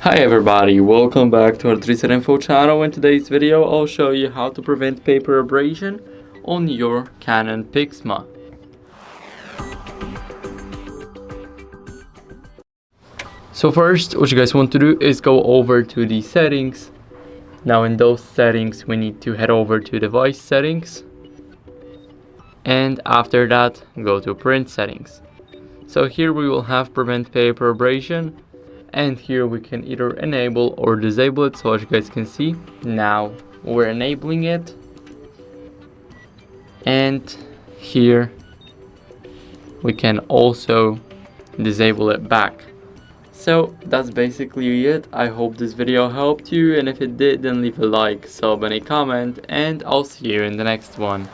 Hi everybody, welcome back to our HardReset.Info channel. In today's video, I'll show you how to prevent paper abrasion on your Canon PIXMA. So first, what you guys want to do is go over to the settings. Now in those settings, we need to head over to device settings. And after that, go to print settings. So here we will have prevent paper abrasion. And here we can either enable or disable it. So as you guys can see, now we're enabling it, and here we can also disable it back. So that's basically it. I hope this video helped you, and if it did, then leave a like, sub, and a comment, and I'll see you in the next one.